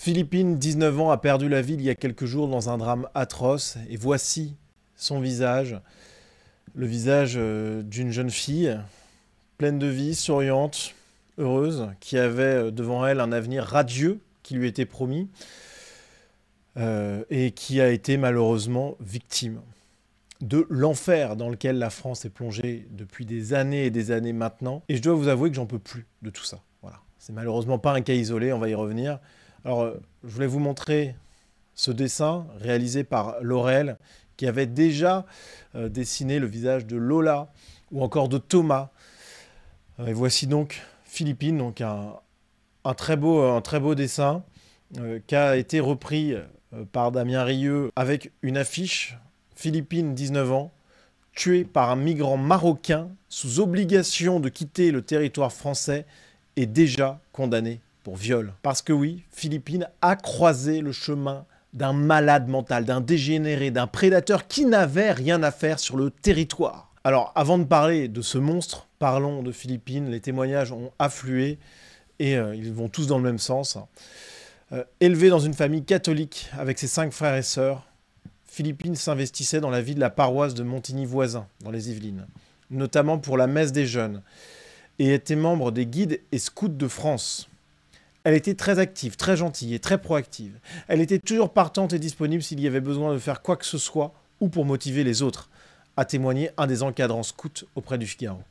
Philippine, 19 ans, a perdu la vie il y a quelques jours dans un drame atroce. Et voici son visage. Le visage d'une jeune fille, pleine de vie, souriante, heureuse, qui avait devant elle un avenir radieux qui lui était promis et qui a été malheureusement victime de l'enfer dans lequel la France est plongée depuis des années et des années maintenant. Et je dois vous avouer que j'en peux plus de tout ça. Voilà. C'est malheureusement pas un cas isolé, on va y revenir. Alors, je voulais vous montrer ce dessin réalisé par Laurel, qui avait déjà dessiné le visage de Lola ou encore de Thomas. Et voici donc Philippine, donc un très beau dessin qui a été repris par Damien Rieu avec une affiche. Philippine, 19 ans, tuée par un migrant marocain sous obligation de quitter le territoire français et déjà condamné pour viol. Parce que oui, Philippine a croisé le chemin d'un malade mental, d'un dégénéré, d'un prédateur qui n'avait rien à faire sur le territoire. Alors, avant de parler de ce monstre, parlons de Philippine. Les témoignages ont afflué et ils vont tous dans le même sens. Élevée dans une famille catholique avec ses 5 frères et sœurs, Philippine s'investissait dans la vie de la paroisse de Montigny-Voisin, dans les Yvelines, notamment pour la messe des jeunes, et était membre des guides et scouts de France. Elle était très active, très gentille et très proactive. Elle était toujours partante et disponible s'il y avait besoin de faire quoi que ce soit ou pour motiver les autres, a témoigné un des encadrants scouts auprès du Figaro.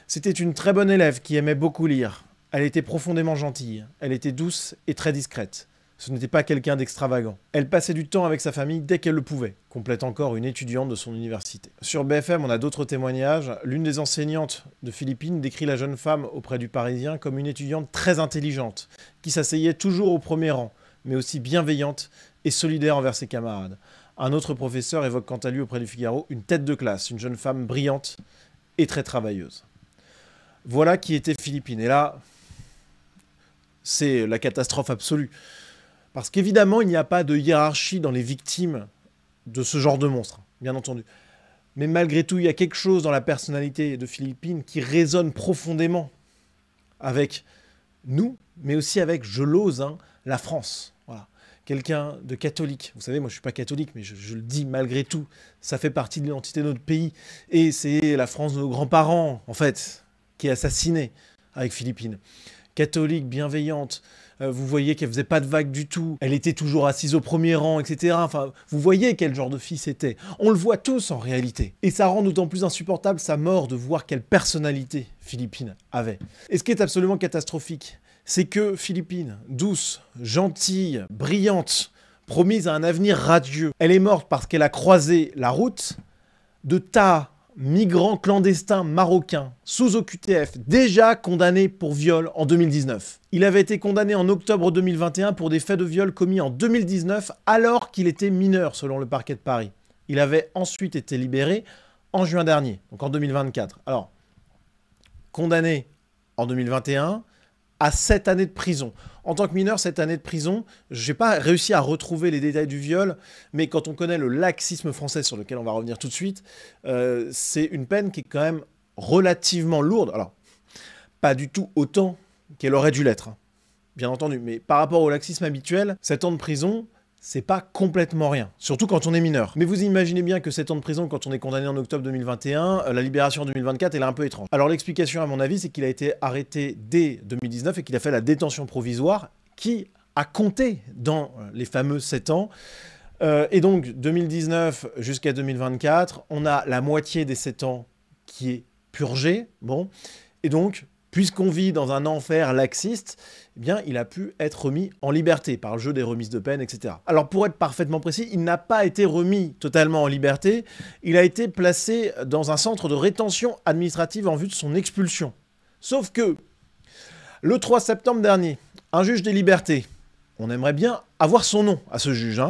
C'était une très bonne élève qui aimait beaucoup lire. Elle était profondément gentille. Elle était douce et très discrète. Ce n'était pas quelqu'un d'extravagant. Elle passait du temps avec sa famille dès qu'elle le pouvait, complète encore une étudiante de son université. Sur BFM, on a d'autres témoignages. L'une des enseignantes de Philippine décrit la jeune femme auprès du Parisien comme une étudiante très intelligente, qui s'asseyait toujours au premier rang, mais aussi bienveillante et solidaire envers ses camarades. Un autre professeur évoque quant à lui auprès du Figaro une tête de classe, une jeune femme brillante et très travailleuse. Voilà qui était Philippine. Et là, c'est la catastrophe absolue. Parce qu'évidemment, il n'y a pas de hiérarchie dans les victimes de ce genre de monstre, bien entendu. Mais malgré tout, il y a quelque chose dans la personnalité de Philippine qui résonne profondément avec nous, mais aussi avec, je l'ose, la France. Voilà. Quelqu'un de catholique. Vous savez, moi je ne suis pas catholique, mais je le dis malgré tout. Ça fait partie de l'identité de notre pays. Et c'est la France de nos grands-parents, en fait, qui est assassinée avec Philippine. Catholique, bienveillante. Vous voyez qu'elle faisait pas de vagues du tout. Elle était toujours assise au premier rang, etc. Enfin, vous voyez quel genre de fille c'était. On le voit tous en réalité. Et ça rend d'autant plus insupportable sa mort de voir quelle personnalité Philippine avait. Et ce qui est absolument catastrophique, c'est que Philippine, douce, gentille, brillante, promise à un avenir radieux, elle est morte parce qu'elle a croisé la route de tas migrants clandestins marocains sous OQTF, déjà condamné pour viol en 2019. Il avait été condamné en octobre 2021 pour des faits de viol commis en 2019 alors qu'il était mineur selon le parquet de Paris. Il avait ensuite été libéré en juin dernier, donc en 2024. Alors, condamné en 2021 à 7 années de prison. En tant que mineur, 7 années de prison, je n'ai pas réussi à retrouver les détails du viol, mais quand on connaît le laxisme français sur lequel on va revenir tout de suite, c'est une peine qui est quand même relativement lourde. Alors, pas du tout autant qu'elle aurait dû l'être, bien entendu, mais par rapport au laxisme habituel, 7 ans de prison, c'est pas complètement rien, surtout quand on est mineur. Mais vous imaginez bien que 7 ans de prison, quand on est condamné en octobre 2021, la libération en 2024, elle est un peu étrange. Alors l'explication, à mon avis, c'est qu'il a été arrêté dès 2019 et qu'il a fait la détention provisoire qui a compté dans les fameux 7 ans. Et donc, 2019 jusqu'à 2024, on a la moitié des 7 ans qui est purgée. Bon, et donc, puisqu'on vit dans un enfer laxiste, eh bien, il a pu être remis en liberté par le jeu des remises de peine, etc. Alors, pour être parfaitement précis, il n'a pas été remis totalement en liberté. Il a été placé dans un centre de rétention administrative en vue de son expulsion. Sauf que, le 3 septembre dernier, un juge des libertés, on aimerait bien avoir son nom à ce juge,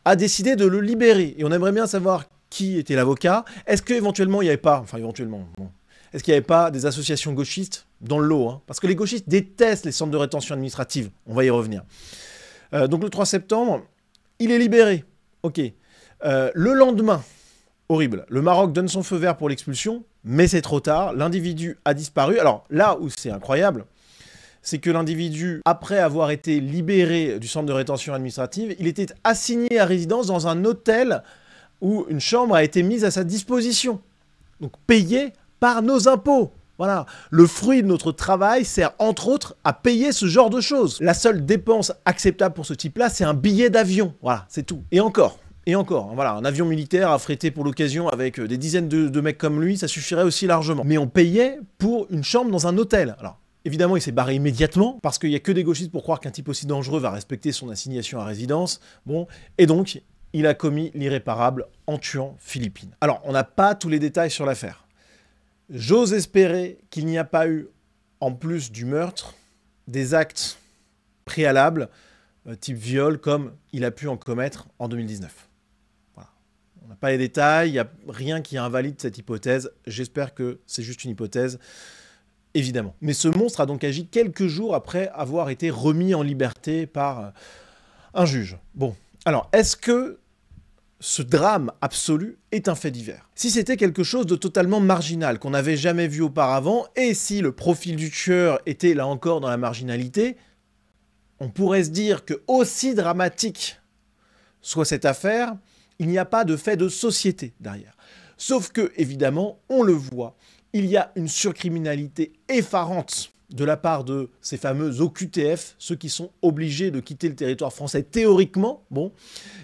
a décidé de le libérer. Et on aimerait bien savoir qui était l'avocat. Est-ce qu'éventuellement, il n'y avait pas... Enfin, éventuellement, bon. Est-ce qu'il n'y avait pas des associations gauchistes dans le lot, parce que les gauchistes détestent les centres de rétention administrative. On va y revenir. Donc le 3 septembre, il est libéré. Ok. Le lendemain, horrible, le Maroc donne son feu vert pour l'expulsion, mais c'est trop tard. L'individu a disparu. Alors là où c'est incroyable, c'est que l'individu, après avoir été libéré du centre de rétention administrative, il était assigné à résidence dans un hôtel où une chambre a été mise à sa disposition. Donc payé par nos impôts. Voilà, le fruit de notre travail sert entre autres à payer ce genre de choses. La seule dépense acceptable pour ce type-là, c'est un billet d'avion. Voilà, c'est tout. Et encore, voilà, un avion militaire affrété pour l'occasion avec des dizaines de mecs comme lui, ça suffirait aussi largement. Mais on payait pour une chambre dans un hôtel. Alors, évidemment, il s'est barré immédiatement, parce qu'il n'y a que des gauchistes pour croire qu'un type aussi dangereux va respecter son assignation à résidence. Bon, et donc, il a commis l'irréparable en tuant Philippine. Alors, on n'a pas tous les détails sur l'affaire. J'ose espérer qu'il n'y a pas eu, en plus du meurtre, des actes préalables, type viol, comme il a pu en commettre en 2019. Voilà. On n'a pas les détails, il n'y a rien qui invalide cette hypothèse. J'espère que c'est juste une hypothèse, évidemment. Mais ce monstre a donc agi quelques jours après avoir été remis en liberté par un juge. Bon, alors, est-ce que ce drame absolu est un fait divers? Si c'était quelque chose de totalement marginal, qu'on n'avait jamais vu auparavant, et si le profil du tueur était là encore dans la marginalité, on pourrait se dire que aussi dramatique soit cette affaire, il n'y a pas de fait de société derrière. Sauf que, évidemment, on le voit, il y a une surcriminalité effarante de la part de ces fameux OQTF, ceux qui sont obligés de quitter le territoire français théoriquement, bon,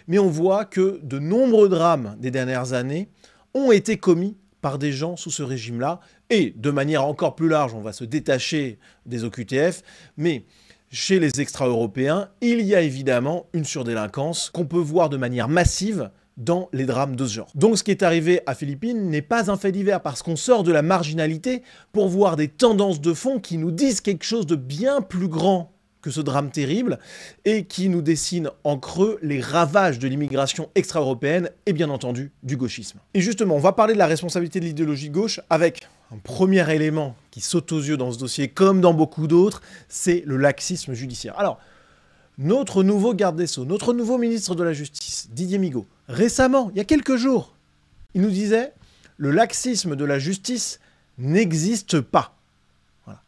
mais on voit que de nombreux drames des dernières années ont été commis par des gens sous ce régime-là, et de manière encore plus large, on va se détacher des OQTF, mais chez les extra-européens, il y a évidemment une surdélinquance qu'on peut voir de manière massive dans les drames de ce genre. Donc ce qui est arrivé à Philippine n'est pas un fait divers, parce qu'on sort de la marginalité pour voir des tendances de fond qui nous disent quelque chose de bien plus grand que ce drame terrible, et qui nous dessinent en creux les ravages de l'immigration extra-européenne et bien entendu du gauchisme. Et justement, on va parler de la responsabilité de l'idéologie de gauche avec un premier élément qui saute aux yeux dans ce dossier, comme dans beaucoup d'autres, c'est le laxisme judiciaire. Alors, notre nouveau garde des Sceaux, notre nouveau ministre de la Justice, Didier Migaud, récemment, il y a quelques jours, il nous disait « Le laxisme de la justice n'existe pas ». Voilà.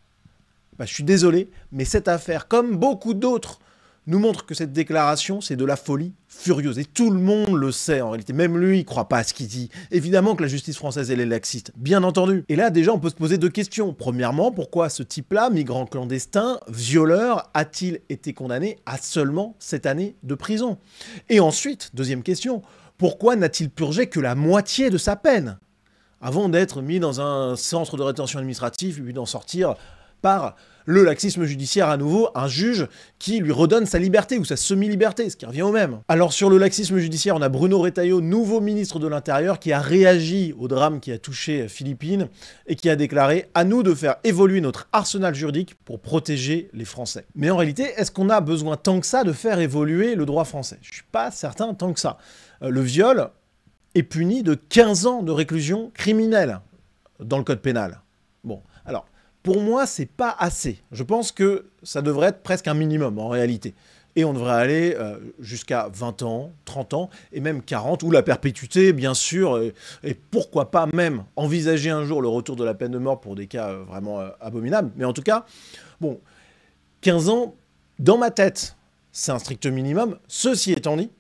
Bah, je suis désolé, mais cette affaire, comme beaucoup d'autres, nous montre que cette déclaration, c'est de la folie furieuse. Et tout le monde le sait en réalité. Même lui, il ne croit pas à ce qu'il dit. Évidemment que la justice française, elle est laxiste. Bien entendu. Et là, déjà, on peut se poser deux questions. Premièrement, pourquoi ce type-là, migrant clandestin, violeur, a-t-il été condamné à seulement 7 années de prison? Et ensuite, deuxième question, pourquoi n'a-t-il purgé que la moitié de sa peine avant d'être mis dans un centre de rétention administrative, puis d'en sortir par le laxisme judiciaire à nouveau, un juge qui lui redonne sa liberté ou sa semi-liberté, ce qui revient au même. Alors sur le laxisme judiciaire, on a Bruno Retailleau, nouveau ministre de l'Intérieur, qui a réagi au drame qui a touché Philippine et qui a déclaré « À nous de faire évoluer notre arsenal juridique pour protéger les Français ». Mais en réalité, est-ce qu'on a besoin tant que ça de faire évoluer le droit français? Je ne suis pas certain tant que ça. Le viol est puni de 15 ans de réclusion criminelle dans le code pénal. Bon, alors, pour moi, c'est pas assez. Je pense que ça devrait être presque un minimum, en réalité. Et on devrait aller jusqu'à 20 ans, 30 ans, et même 40, ou la perpétuité, bien sûr, et pourquoi pas même envisager un jour le retour de la peine de mort pour des cas vraiment abominables. Mais en tout cas, bon, 15 ans, dans ma tête, c'est un strict minimum. Ceci étant dit,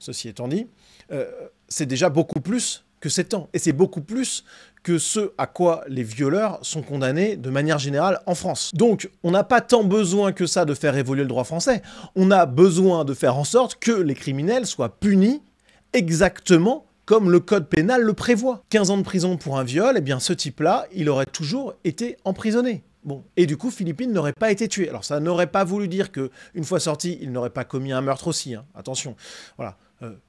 c'est déjà beaucoup plus que 7 ans. Et c'est beaucoup plus que ce à quoi les violeurs sont condamnés de manière générale en France. Donc, on n'a pas tant besoin que ça de faire évoluer le droit français. On a besoin de faire en sorte que les criminels soient punis exactement comme le code pénal le prévoit. 15 ans de prison pour un viol, eh bien ce type-là, il aurait toujours été emprisonné. Bon. Et du coup, Philippine n'aurait pas été tué. Alors ça n'aurait pas voulu dire qu'une fois sorti, il n'aurait pas commis un meurtre aussi. Hein. Attention, voilà.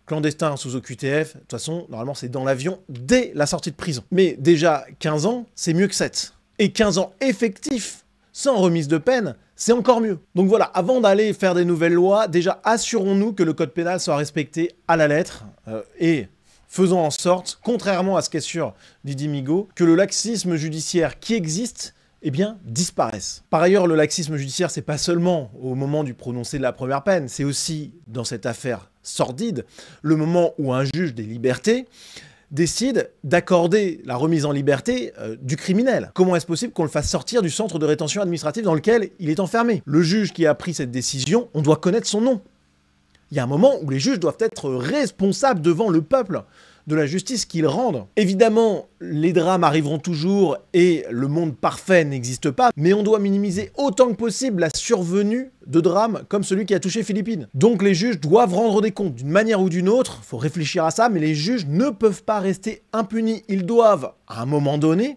Clandestin sous OQTF, de toute façon, normalement, c'est dans l'avion dès la sortie de prison. Mais déjà, 15 ans, c'est mieux que 7. Et 15 ans effectifs, sans remise de peine, c'est encore mieux. Donc voilà, avant d'aller faire des nouvelles lois, déjà, assurons-nous que le code pénal soit respecté à la lettre et faisons en sorte, contrairement à ce qu'est sûr Didier Migaud, que le laxisme judiciaire qui existe eh bien, disparaissent. Par ailleurs, le laxisme judiciaire, c'est pas seulement au moment du prononcé de la première peine, c'est aussi, dans cette affaire sordide, le moment où un juge des libertés décide d'accorder la remise en liberté du criminel. Comment est-ce possible qu'on le fasse sortir du centre de rétention administrative dans lequel il est enfermé? Le juge qui a pris cette décision, on doit connaître son nom. Il y a un moment où les juges doivent être responsables devant le peuple de la justice qu'ils rendent. Évidemment, les drames arriveront toujours et le monde parfait n'existe pas, mais on doit minimiser autant que possible la survenue de drames comme celui qui a touché Philippines. Donc les juges doivent rendre des comptes d'une manière ou d'une autre, faut réfléchir à ça, mais les juges ne peuvent pas rester impunis. Ils doivent, à un moment donné,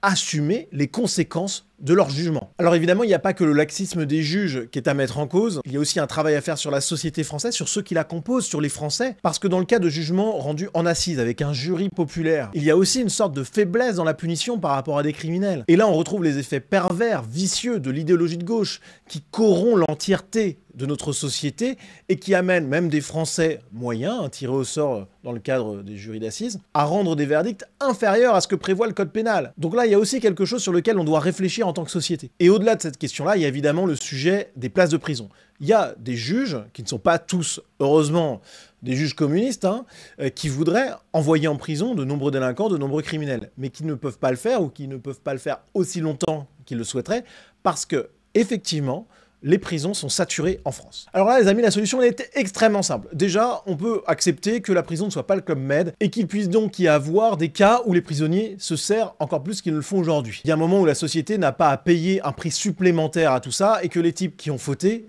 assumer les conséquences de leur jugement. Alors évidemment, il n'y a pas que le laxisme des juges qui est à mettre en cause, il y a aussi un travail à faire sur la société française, sur ceux qui la composent, sur les Français, parce que dans le cas de jugements rendus en assises avec un jury populaire, il y a aussi une sorte de faiblesse dans la punition par rapport à des criminels. Et là, on retrouve les effets pervers, vicieux de l'idéologie de gauche, qui corrompt l'entièreté de notre société et qui amène même des Français moyens, tirés au sort dans le cadre des jurys d'assises, à rendre des verdicts inférieurs à ce que prévoit le code pénal. Donc là, il y a aussi quelque chose sur lequel on doit réfléchir en tant que société. Et au-delà de cette question-là, il y a évidemment le sujet des places de prison. Il y a des juges, qui ne sont pas tous, heureusement, des juges communistes, qui voudraient envoyer en prison de nombreux délinquants, de nombreux criminels, mais qui ne peuvent pas le faire, ou qui ne peuvent pas le faire aussi longtemps qu'ils le souhaiteraient, parce que, effectivement, les prisons sont saturées en France. Alors là, les amis, la solution elle était extrêmement simple. Déjà, on peut accepter que la prison ne soit pas le Club Med et qu'il puisse donc y avoir des cas où les prisonniers se serrent encore plus qu'ils ne le font aujourd'hui. Il y a un moment où la société n'a pas à payer un prix supplémentaire à tout ça et que les types qui ont fauté,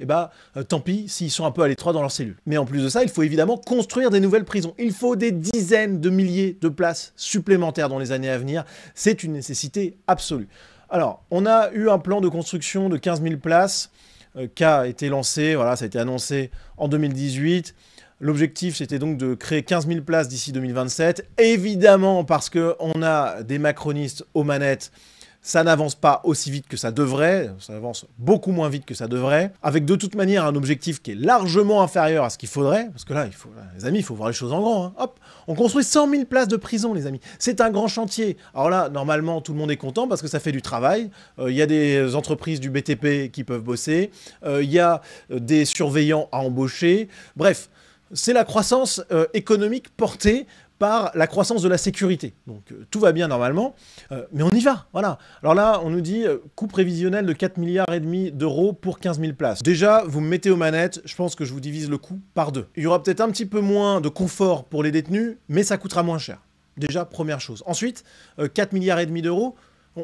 tant pis s'ils sont un peu à l'étroit dans leur cellule. Mais en plus de ça, il faut évidemment construire des nouvelles prisons. Il faut des dizaines de milliers de places supplémentaires dans les années à venir. C'est une nécessité absolue. Alors, on a eu un plan de construction de 15 000 places qui a été lancé, voilà, ça a été annoncé en 2018. L'objectif, c'était donc de créer 15 000 places d'ici 2027. Évidemment, parce qu'on a des macronistes aux manettes, ça n'avance pas aussi vite que ça devrait, ça avance beaucoup moins vite que ça devrait, avec de toute manière un objectif qui est largement inférieur à ce qu'il faudrait, parce que là, les amis, il faut voir les choses en grand. Hop, on construit 100 000 places de prison, les amis. C'est un grand chantier. Alors là, normalement, tout le monde est content parce que ça fait du travail. Il y a des entreprises du BTP qui peuvent bosser. Il y a des surveillants à embaucher. Bref, c'est la croissance économique portée par la croissance de la sécurité. Donc tout va bien normalement, mais on y va, voilà. Alors là, on nous dit coût prévisionnel de 4,5 milliards d'euros pour 15 000 places. Déjà, vous me mettez aux manettes, je pense que je vous divise le coût par 2. Il y aura peut-être un petit peu moins de confort pour les détenus, mais ça coûtera moins cher. Déjà, première chose. Ensuite, 4,5 milliards d'euros,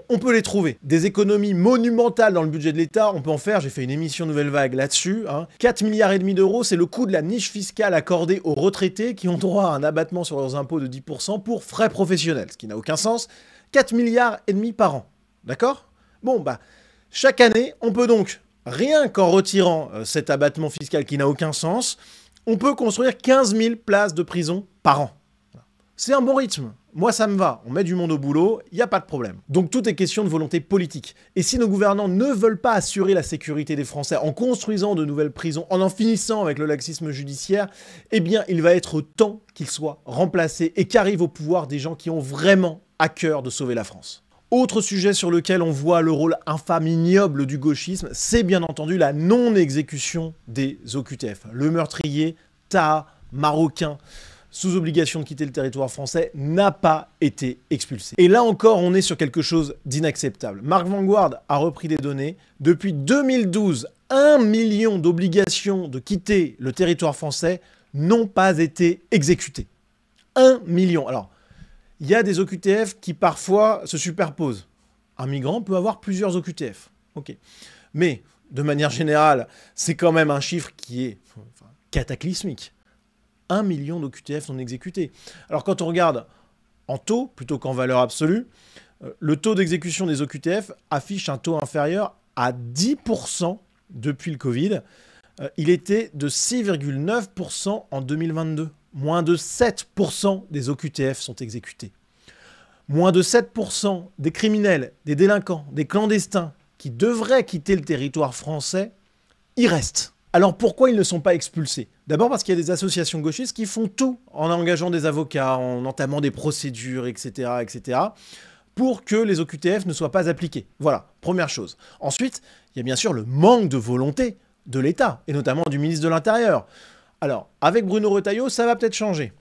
on peut les trouver. Des économies monumentales dans le budget de l'État, on peut en faire, j'ai fait une émission Nouvelle Vague là-dessus. 4,5 milliards d'euros, c'est le coût de la niche fiscale accordée aux retraités qui ont droit à un abattement sur leurs impôts de 10% pour frais professionnels, ce qui n'a aucun sens. 4,5 milliards par an, d'accord? Bon, chaque année, on peut donc, rien qu'en retirant cet abattement fiscal qui n'a aucun sens, on peut construire 15 000 places de prison par an. C'est un bon rythme. Moi, ça me va. On met du monde au boulot, il n'y a pas de problème. Donc, tout est question de volonté politique. Et si nos gouvernants ne veulent pas assurer la sécurité des Français en construisant de nouvelles prisons, en finissant avec le laxisme judiciaire, eh bien, il va être temps qu'ils soient remplacés et qu'arrivent au pouvoir des gens qui ont vraiment à cœur de sauver la France. Autre sujet sur lequel on voit le rôle infâme, ignoble du gauchisme, c'est bien entendu la non-exécution des OQTF. Le meurtrier, Taha, marocain, sous obligation de quitter le territoire français, n'a pas été expulsé. Et là encore, on est sur quelque chose d'inacceptable. Marc Vanguard a repris des données. Depuis 2012, 1 million d'obligations de quitter le territoire français n'ont pas été exécutées. 1 million. Alors, il y a des OQTF qui parfois se superposent. Un migrant peut avoir plusieurs OQTF. Ok. Mais, de manière générale, c'est quand même un chiffre qui est cataclysmique. 1 million d'OQTF non exécutés. Alors quand on regarde en taux, plutôt qu'en valeur absolue, le taux d'exécution des OQTF affiche un taux inférieur à 10% depuis le Covid. Il était de 6,9% en 2022. Moins de 7% des OQTF sont exécutés. Moins de 7% des criminels, des délinquants, des clandestins qui devraient quitter le territoire français y restent. Alors pourquoi ils ne sont pas expulsés? D'abord parce qu'il y a des associations gauchistes qui font tout en engageant des avocats, en entamant des procédures, etc., etc., pour que les OQTF ne soient pas appliqués. Voilà, première chose. Ensuite, il y a bien sûr le manque de volonté de l'État, et notamment du ministre de l'Intérieur. Alors, avec Bruno Retailleau, ça va peut-être changer.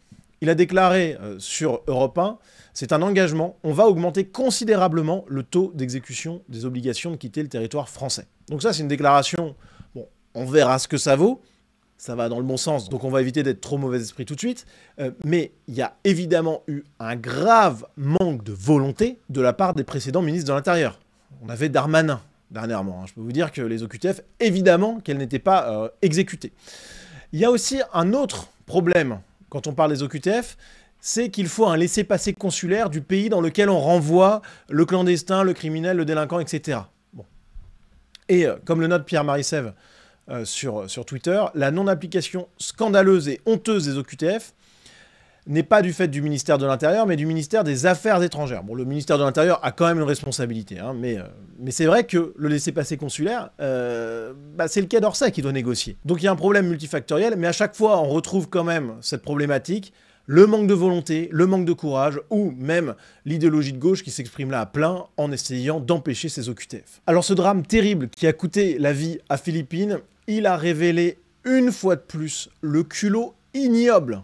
Il a déclaré sur Europe 1, c'est un engagement, on va augmenter considérablement le taux d'exécution des obligations de quitter le territoire français. Donc ça, c'est une déclaration, bon, on verra ce que ça vaut, ça va dans le bon sens, donc on va éviter d'être trop mauvais esprit tout de suite, mais il y a évidemment eu un grave manque de volonté de la part des précédents ministres de l'Intérieur. On avait Darmanin dernièrement, hein. Je peux vous dire que les OQTF, évidemment qu'elles n'étaient pas exécutées. Il y a aussi un autre problème quand on parle des OQTF, c'est qu'il faut un laissez-passer consulaire du pays dans lequel on renvoie le clandestin, le criminel, le délinquant, etc. Bon. Et comme le note Pierre-Marie Sève sur Twitter, la non-application scandaleuse et honteuse des OQTF n'est pas du fait du ministère de l'Intérieur, mais du ministère des Affaires étrangères. Bon, le ministère de l'Intérieur a quand même une responsabilité, hein, mais c'est vrai que le laissez-passer consulaire, c'est le Quai d'Orsay qui doit négocier. Donc il y a un problème multifactoriel, mais à chaque fois, on retrouve quand même cette problématique, le manque de volonté, le manque de courage, ou même l'idéologie de gauche qui s'exprime là à plein en essayant d'empêcher ces OQTF. Alors ce drame terrible qui a coûté la vie à Philippine, il a révélé une fois de plus le culot ignoble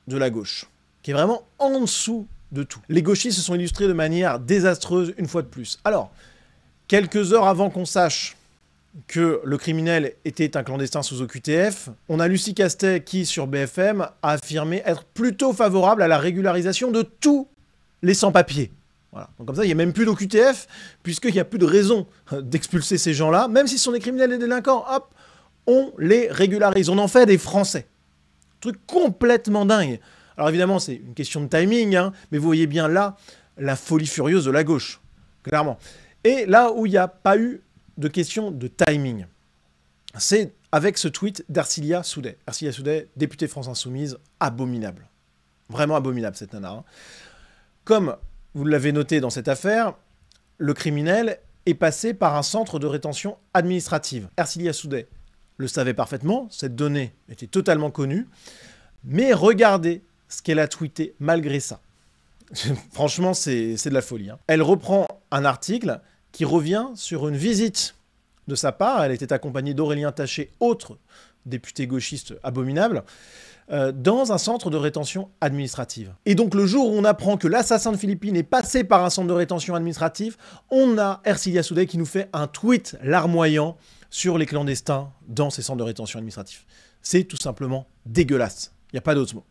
de la gauche, qui est vraiment en dessous de tout. Les gauchistes se sont illustrés de manière désastreuse une fois de plus. Alors, quelques heures avant qu'on sache que le criminel était un clandestin sous OQTF, on a Lucie Castet qui, sur BFM, a affirmé être plutôt favorable à la régularisation de tous les sans-papiers. Voilà. Donc comme ça, il n'y a même plus d'OQTF, puisqu'il n'y a plus de raison d'expulser ces gens-là, même s'ils sont des criminels et des délinquants, hop, on les régularise, on en fait des Français. Truc complètement dingue. Alors évidemment, c'est une question de timing, hein, mais vous voyez bien là la folie furieuse de la gauche, clairement. Et là où il n'y a pas eu de question de timing, c'est avec ce tweet d'Ercilia Soudet. Ercilia Soudet, députée France Insoumise, abominable. Vraiment abominable cette nana. Hein. Comme vous l'avez noté dans cette affaire, le criminel est passé par un centre de rétention administrative. Ercilia Soudet le savait parfaitement, cette donnée était totalement connue, mais regardez ce qu'elle a tweeté malgré ça. Franchement, c'est de la folie. Hein. Elle reprend un article qui revient sur une visite de sa part. Elle était accompagnée d'Aurélien Taché, autre député gauchiste abominable, dans un centre de rétention administrative. Et donc le jour où on apprend que l'assassin de Philippine est passé par un centre de rétention administrative, on a Ercilia Soudet qui nous fait un tweet larmoyant sur les clandestins dans ces centres de rétention administratifs. C'est tout simplement dégueulasse. Il n'y a pas d'autre mot.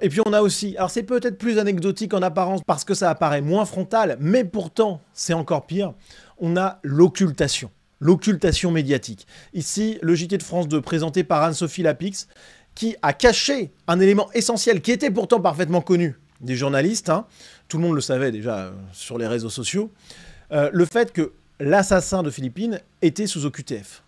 Et puis on a aussi, alors c'est peut-être plus anecdotique en apparence parce que ça apparaît moins frontal, mais pourtant c'est encore pire, on a l'occultation médiatique. Ici, le JT de France 2 présenté par Anne-Sophie Lapix, qui a caché un élément essentiel qui était pourtant parfaitement connu des journalistes, hein, tout le monde le savait déjà sur les réseaux sociaux, le fait que l'assassin de Philippine était sous OQTF.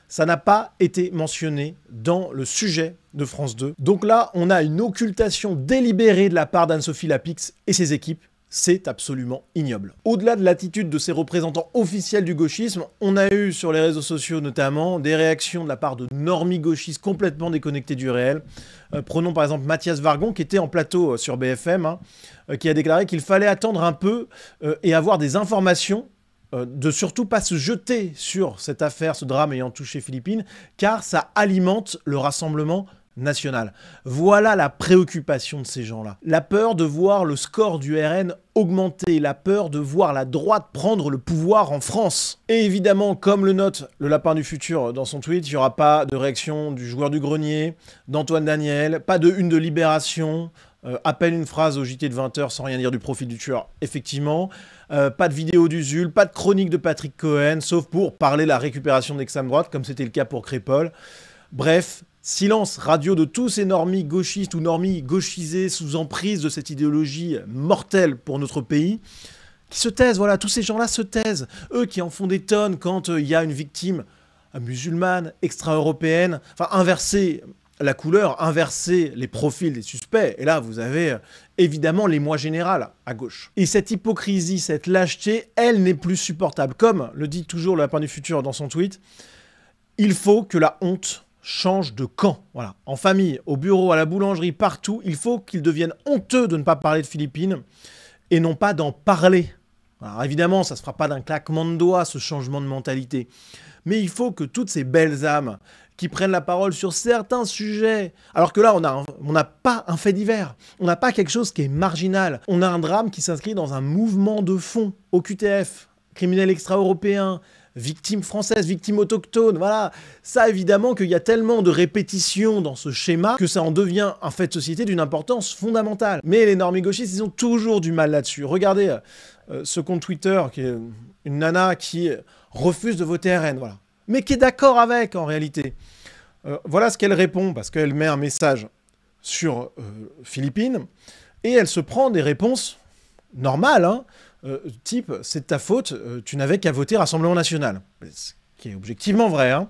Ça n'a pas été mentionné dans le sujet de France 2. Donc là, on a une occultation délibérée de la part d'Anne-Sophie Lapix et ses équipes. C'est absolument ignoble. Au-delà de l'attitude de ces représentants officiels du gauchisme, on a eu sur les réseaux sociaux notamment des réactions de la part de normies gauchistes complètement déconnectés du réel. Prenons par exemple Mathias Vargon qui était en plateau sur BFM, hein, qui a déclaré qu'il fallait attendre un peu et avoir des informations de surtout pas se jeter sur cette affaire, ce drame ayant touché Philippine, car ça alimente le rassemblement national. Voilà la préoccupation de ces gens-là. La peur de voir le score du RN augmenter, la peur de voir la droite prendre le pouvoir en France. Et évidemment, comme le note le Lapin du Futur dans son tweet, il n'y aura pas de réaction du joueur du grenier, d'Antoine Daniel, pas de une de Libération, à peine une phrase au JT de 20h sans rien dire du profil du tueur, effectivement. Pas de vidéo d'Usul, pas de chronique de Patrick Cohen, sauf pour parler de la récupération de l'extrême droite, comme c'était le cas pour Crépol. Bref, silence radio de tous ces normies gauchistes ou normies gauchisés sous emprise de cette idéologie mortelle pour notre pays, qui se taisent, voilà, tous ces gens-là se taisent. Eux qui en font des tonnes quand il y a une victime musulmane, extra-européenne, enfin inverser la couleur, inverser les profils des suspects, et là vous avez évidemment l'émoi général à gauche. Et cette hypocrisie, cette lâcheté, elle n'est plus supportable. Comme le dit toujours le Lapin du Futur dans son tweet, il faut que la honte change de camp. Voilà. En famille, au bureau, à la boulangerie, partout, il faut qu'il devienne honteux de ne pas parler de Philippine et non pas d'en parler. Alors évidemment, ça ne se fera pas d'un claquement de doigts, ce changement de mentalité. Mais il faut que toutes ces belles âmes qui prennent la parole sur certains sujets. Alors que là, on n'a pas un fait divers. On n'a pas quelque chose qui est marginal. On a un drame qui s'inscrit dans un mouvement de fond. OQTF, criminels extra-européens, victimes françaises, victimes autochtones, voilà. Ça, évidemment, qu'il y a tellement de répétitions dans ce schéma que ça en devient un fait de société d'une importance fondamentale. Mais les normie-gauchistes, ils ont toujours du mal là-dessus. Regardez ce compte Twitter, qui est une nana qui refuse de voter RN, voilà. Mais qui est d'accord avec, en réalité. Voilà ce qu'elle répond, parce qu'elle met un message sur Philippines, et elle se prend des réponses normales, hein, type « c'est de ta faute, tu n'avais qu'à voter Rassemblement National », ce qui est objectivement vrai. Hein.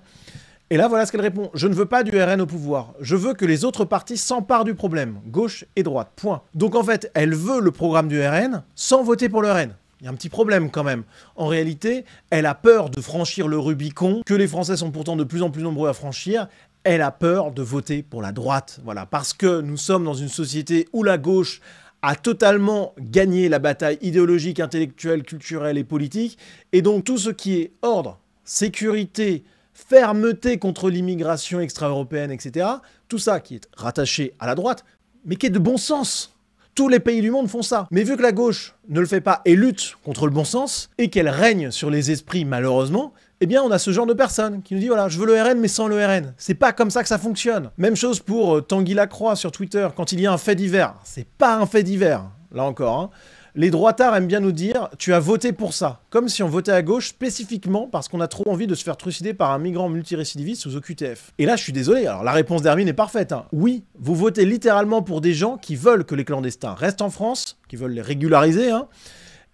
Et là, voilà ce qu'elle répond « Je ne veux pas du RN au pouvoir, je veux que les autres partis s'emparent du problème, gauche et droite, point ». Donc en fait, elle veut le programme du RN sans voter pour le RN. Il y a un petit problème quand même. En réalité, elle a peur de franchir le Rubicon, que les Français sont pourtant de plus en plus nombreux à franchir. Elle a peur de voter pour la droite. Voilà, parce que nous sommes dans une société où la gauche a totalement gagné la bataille idéologique, intellectuelle, culturelle et politique. Et donc tout ce qui est ordre, sécurité, fermeté contre l'immigration extra-européenne, etc., tout ça qui est rattaché à la droite, mais qui est de bon sens. Tous les pays du monde font ça. Mais vu que la gauche ne le fait pas et lutte contre le bon sens, et qu'elle règne sur les esprits malheureusement, eh bien on a ce genre de personne qui nous dit voilà, je veux le RN mais sans le RN. C'est pas comme ça que ça fonctionne. Même chose pour Tanguy Lacroix sur Twitter, quand il y a un fait divers. C'est pas un fait divers, là encore. Hein. Les droitards aiment bien nous dire « tu as voté pour ça », comme si on votait à gauche spécifiquement parce qu'on a trop envie de se faire trucider par un migrant multirécidiviste sous OQTF. Et là, je suis désolé, alors la réponse d'Hermine est parfaite. Hein. Oui, vous votez littéralement pour des gens qui veulent que les clandestins restent en France, qui veulent les régulariser, hein,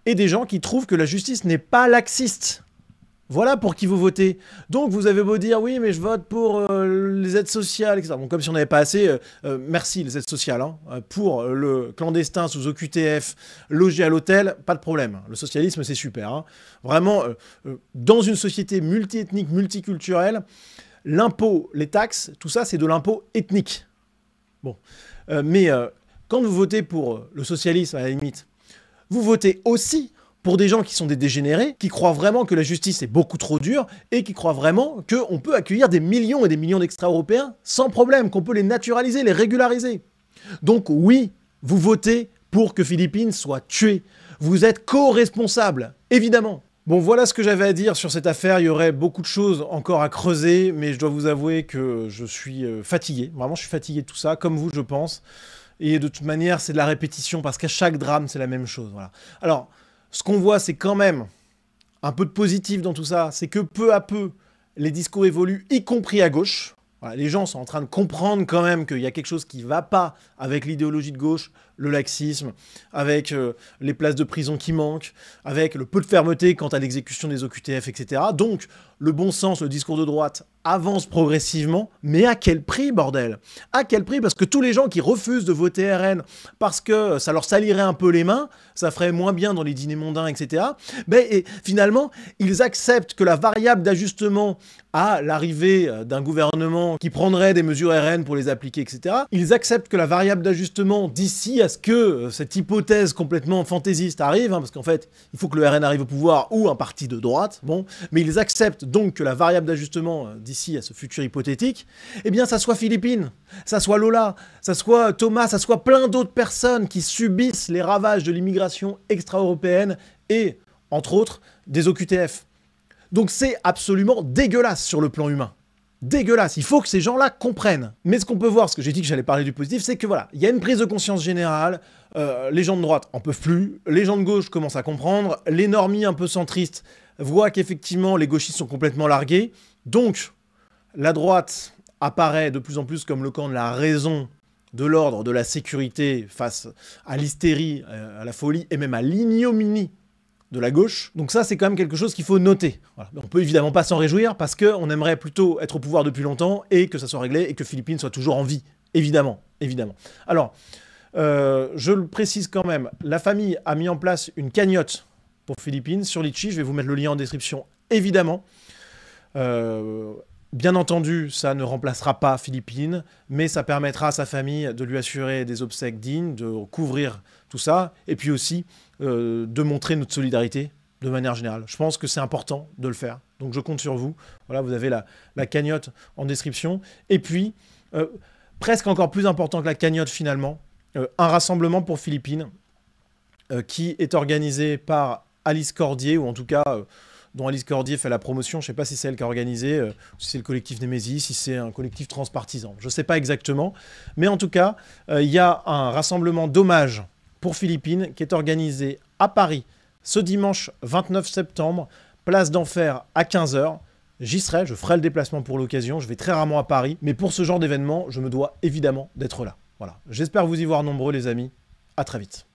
et des gens qui trouvent que la justice n'est pas laxiste. Voilà pour qui vous votez. Donc vous avez beau dire oui mais je vote pour les aides sociales, etc. Bon, comme si on n'avait pas assez, merci les aides sociales, hein, pour le clandestin sous OQTF, logé à l'hôtel, pas de problème. Le socialisme c'est super. Hein. Vraiment, dans une société multiethnique, multiculturelle, l'impôt, les taxes, tout ça c'est de l'impôt ethnique. Bon, mais quand vous votez pour le socialisme à la limite, vous votez aussi pour des gens qui sont des dégénérés, qui croient vraiment que la justice est beaucoup trop dure, et qui croient vraiment qu'on peut accueillir des millions et des millions d'extra-européens sans problème, qu'on peut les naturaliser, les régulariser. Donc oui, vous votez pour que Philippines soit tuée. Vous êtes co-responsable, évidemment. Bon, voilà ce que j'avais à dire sur cette affaire. Il y aurait beaucoup de choses encore à creuser, mais je dois vous avouer que je suis fatigué. Vraiment, je suis fatigué de tout ça, comme vous, je pense. Et de toute manière, c'est de la répétition, parce qu'à chaque drame, c'est la même chose. Voilà. Alors, ce qu'on voit, c'est quand même un peu de positif dans tout ça, c'est que peu à peu, les discours évoluent, y compris à gauche. Voilà, les gens sont en train de comprendre quand même qu'il y a quelque chose qui ne va pas avec l'idéologie de gauche, le laxisme, avec les places de prison qui manquent, avec le peu de fermeté quant à l'exécution des OQTF, etc. Donc, le bon sens, le discours de droite avance progressivement, mais à quel prix, bordel? À quel prix? Parce que tous les gens qui refusent de voter RN parce que ça leur salirait un peu les mains, ça ferait moins bien dans les dîners mondains, etc. Et finalement, ils acceptent que la variable d'ajustement à l'arrivée d'un gouvernement qui prendrait des mesures RN pour les appliquer, etc. Ils acceptent que la variable d'ajustement d'ici à ce que cette hypothèse complètement fantaisiste arrive, hein, parce qu'en fait, il faut que le RN arrive au pouvoir ou un parti de droite, bon, mais ils acceptent donc que la variable d'ajustement d'ici à ce futur hypothétique, eh bien ça soit Philippines, ça soit Lola, ça soit Thomas, ça soit plein d'autres personnes qui subissent les ravages de l'immigration extra-européenne et, entre autres, des OQTF. Donc c'est absolument dégueulasse sur le plan humain. Dégueulasse, il faut que ces gens-là comprennent. Mais ce qu'on peut voir, ce que j'ai dit que j'allais parler du positif, c'est que voilà, il y a une prise de conscience générale, les gens de droite en peuvent plus, les gens de gauche commencent à comprendre, les normies un peu centristes voient qu'effectivement les gauchistes sont complètement largués, donc la droite apparaît de plus en plus comme le camp de la raison, de l'ordre, de la sécurité face à l'hystérie, à la folie et même à l'ignominie de la gauche. Donc ça, c'est quand même quelque chose qu'il faut noter. Voilà. On peut évidemment pas s'en réjouir parce qu'on aimerait plutôt être au pouvoir depuis longtemps et que ça soit réglé et que Philippines soit toujours en vie. Évidemment, évidemment. Alors, je le précise quand même, la famille a mis en place une cagnotte pour Philippines sur Litchi. Je vais vous mettre le lien en description, évidemment. Bien entendu, ça ne remplacera pas Philippines, mais ça permettra à sa famille de lui assurer des obsèques dignes, de couvrir tout ça, et puis aussi de montrer notre solidarité de manière générale. Je pense que c'est important de le faire. Donc je compte sur vous. Voilà, vous avez la cagnotte en description. Et puis, presque encore plus important que la cagnotte finalement, un rassemblement pour Philippines qui est organisé par Alice Cordier, ou en tout cas dont Alice Cordier fait la promotion. Je ne sais pas si c'est elle qui a organisé, si c'est le collectif Némésis, si c'est un collectif transpartisan. Je ne sais pas exactement. Mais en tout cas, il y a un rassemblement d'hommage pour Philippines qui est organisé à Paris ce dimanche 29 septembre, place d'Enfer à 15 h. J'y serai, je ferai le déplacement pour l'occasion. Je vais très rarement à Paris. Mais pour ce genre d'événement, je me dois évidemment d'être là. Voilà. J'espère vous y voir nombreux, les amis. À très vite.